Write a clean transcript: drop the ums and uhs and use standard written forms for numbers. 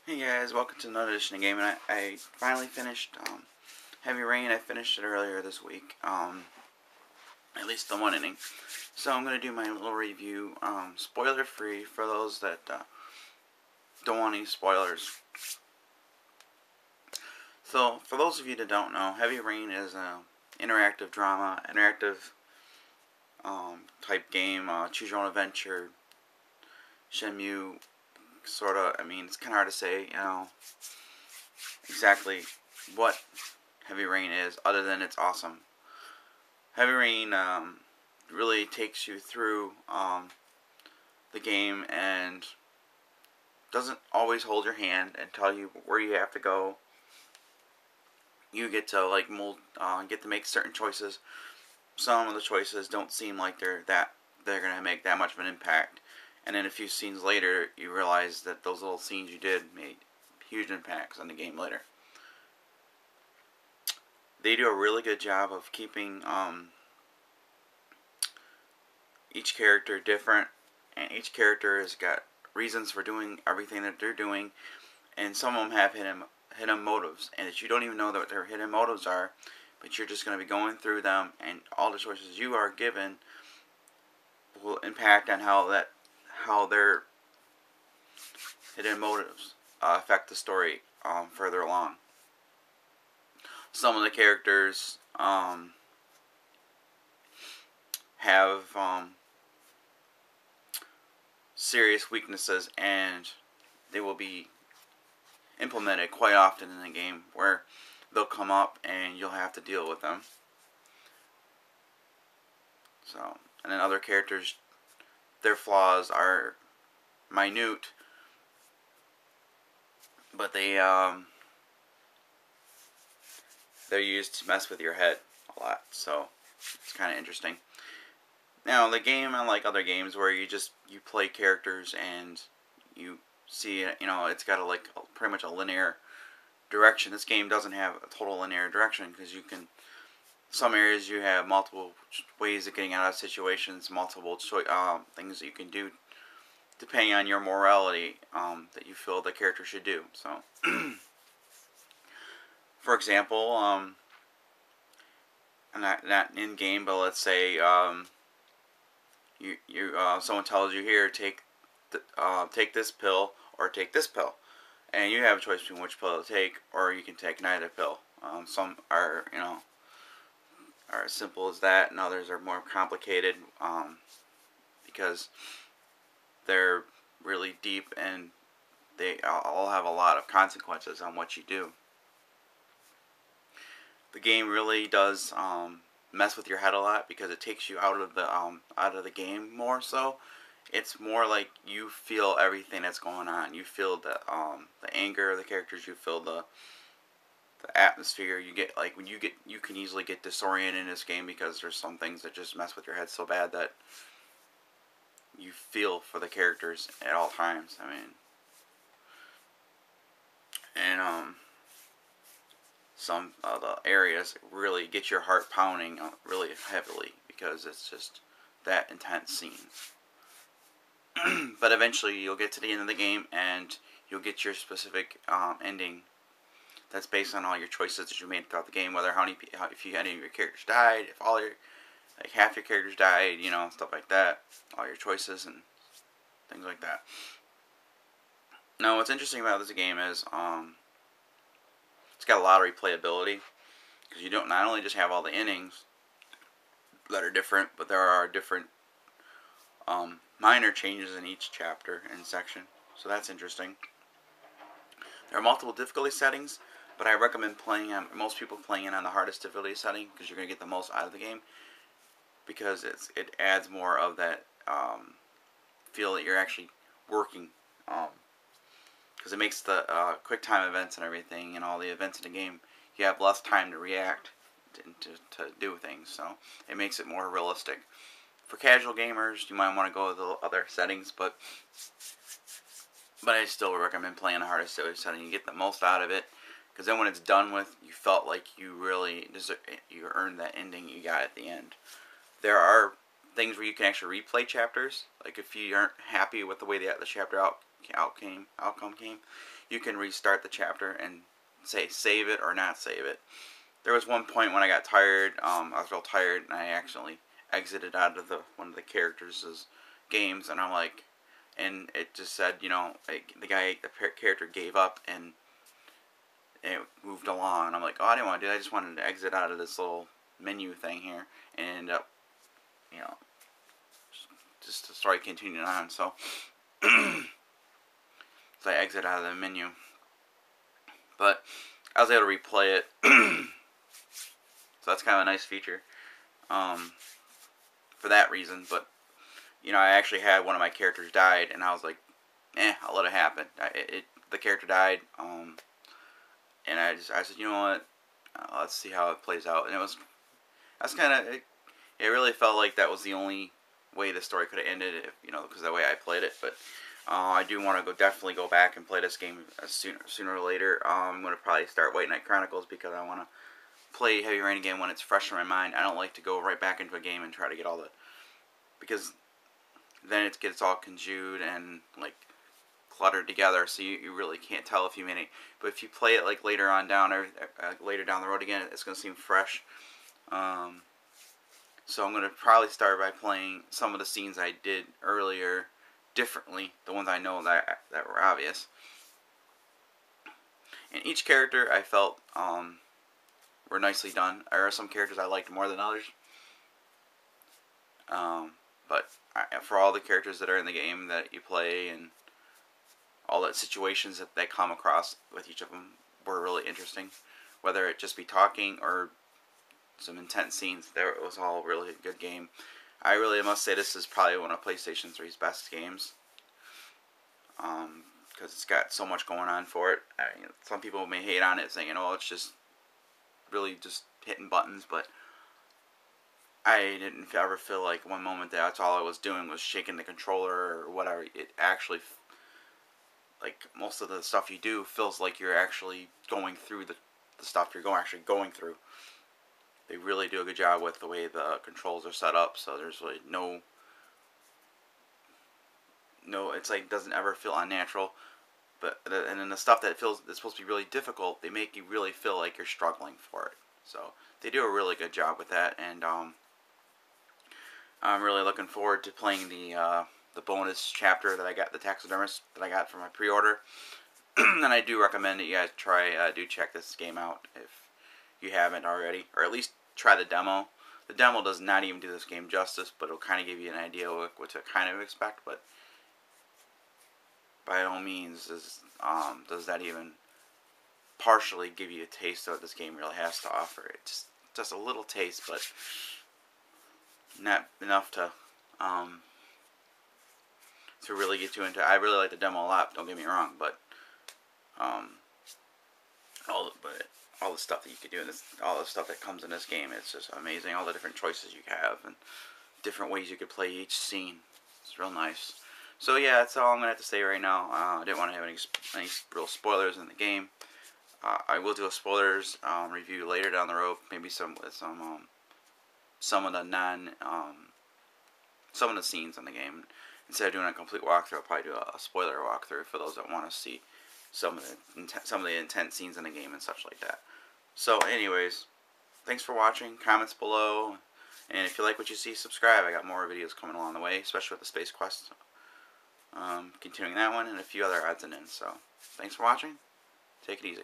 Hey guys, welcome to another edition of GamingNight. I finally finished Heavy Rain. I finished it earlier this week, at least the one inning. So I'm going to do my little review, spoiler free for those that don't want any spoilers. So for those of you that don't know, Heavy Rain is an interactive drama, interactive type game, choose your own adventure, Shenmue, sorta. I mean, it's kind of hard to say, exactly what Heavy Rain is, other than it's awesome. Heavy Rain really takes you through the game and doesn't always hold your hand and tell you where you have to go. You get to get to make certain choices. Some of the choices don't seem like they're gonna make that much of an impact, and then a few scenes later, you realize that those little scenes you did made huge impacts on the game later. They do a really good job of keeping each character different, and each character has got reasons for doing everything that they're doing, and some of them have hidden motives, and that you don't even know what their hidden motives are, but you're just going to be going through them, and all the choices you are given will impact on how their hidden motives affect the story further along. Some of the characters have serious weaknesses, and they will be implemented quite often in the game, where they'll come up and you'll have to deal with them. So, and then other characters, their flaws are minute, but they're used to mess with your head a lot. So it's kind of interesting. Now, the game, unlike other games where you play characters and you see, it's got pretty much a linear direction. This game doesn't have a total linear direction, because some areas you have multiple ways of getting out of situations, multiple things that you can do depending on your morality that you feel the character should do. So, for example, not in game, but let's say someone tells you, here, take this pill or take this pill, and you have a choice between which pill to take, or you can take neither pill. Some are as simple as that, and others are more complicated because they're really deep, and they all have a lot of consequences on what you do. The game really does mess with your head a lot, because it takes you out of the game more so. It's more like you feel everything that's going on. You feel the anger of the characters. You feel the atmosphere. You get you can easily get disoriented in this game, because there's some things that just mess with your head so bad that you feel for the characters at all times. I mean, and some of the areas really get your heart pounding really heavily, because it's just that intense scene. But eventually you'll get to the end of the game, and you'll get your specific ending that's based on all your choices that you made throughout the game, whether if any of your characters died, if all your half your characters died, stuff like that, all your choices and things like that. Now, what's interesting about this game is it's got a lot of replayability, because you don't not only just have all the endings that are different, but there are different minor changes in each chapter and section. So that's interesting. There are multiple difficulty settings, but I recommend most people playing it on the hardest difficulty setting, because you're going to get the most out of the game, because it adds more of that feel that you're actually working, because it makes the quick time events and everything, and all the events in the game, you have less time to react to do things, so it makes it more realistic. For casual gamers, you might want to go with the other settings, but I still recommend playing the hardest setting. You get the most out of it, because then when it's done with, you felt like you really you earned that ending you got at the end. There are things where you can actually replay chapters. Like if you aren't happy with the way the chapter outcome came, you can restart the chapter and say save it or not save it. There was one point when I got tired. I was real tired, and I accidentally exited out of one of the characters' games, and I'm like, and it just said, you know, the character gave up and it moved along, and I'm like, oh, I didn't want to do that. I just wanted to exit out of this little menu thing here and end up, you know, just to start continuing on. So, so I exit out of the menu, but I was able to replay it. So that's kind of a nice feature for that reason. But you know, I actually had one of my characters died, and I was like, I'll let it happen. The character died, and I said, you know what, let's see how it plays out. And it really felt like that was the only way the story could have ended, you know, because the way I played it. But I do want to definitely go back and play this game sooner or later. I'm going to probably start White Knight Chronicles because I want to play Heavy Rain again when it's fresh in my mind. I don't like to go right back into a game and try to get all because then it gets all congealed and like cluttered together, so you really can't tell if you made it. But if you play it like later down the road again, it's going to seem fresh. So I'm going to probably start by playing some of the scenes I did earlier differently, the ones I know that were obvious. And each character I felt were nicely done. There are some characters I liked more than others. But for all the characters that are in the game that you play and all the situations that they come across with each of them were really interesting. Whether it just be talking or some intense scenes, it was all really a good game. I really must say this is probably one of PlayStation 3's best games. Because it's got so much going on for it. Some people may hate on it, saying, oh, it's just really just hitting buttons, but I didn't ever feel like one moment that's all I was doing was shaking the controller or whatever. It actually, like, most of the stuff you do feels like you're actually going through the stuff you're actually going through. They really do a good job with the way the controls are set up, so there's really no, it's like, doesn't ever feel unnatural. But and then the stuff that's supposed to be really difficult, they make you really feel like you're struggling for it. So they do a really good job with that, and I'm really looking forward to playing the bonus chapter that I got, the taxidermist that I got for my pre-order. And I do recommend that you guys do check this game out if you haven't already, or at least try the demo. The demo does not even do this game justice, but it'll kind of give you an idea of what to kind of expect. But by no means does that even partially give you a taste of what this game really has to offer. It's just a little taste, but not enough to really get you into. I really like the demo a lot. Don't get me wrong, but all the stuff that you could do in this, all the stuff that comes in this game, it's just amazing. All the different choices you have and different ways you could play each scene. It's real nice. So yeah, that's all I'm gonna have to say right now. I didn't want to have any real spoilers in the game. I will do a spoilers review later down the road. Maybe some of the some of the scenes in the game. Instead of doing a complete walkthrough, I'll probably do a spoiler walkthrough for those that want to see some of the intense scenes in the game and such like that. So, anyways, thanks for watching. Comments below, and if you like what you see, subscribe. I got more videos coming along the way, especially with the Space Quest. Continuing that one and a few other odds and ends. So, thanks for watching. Take it easy.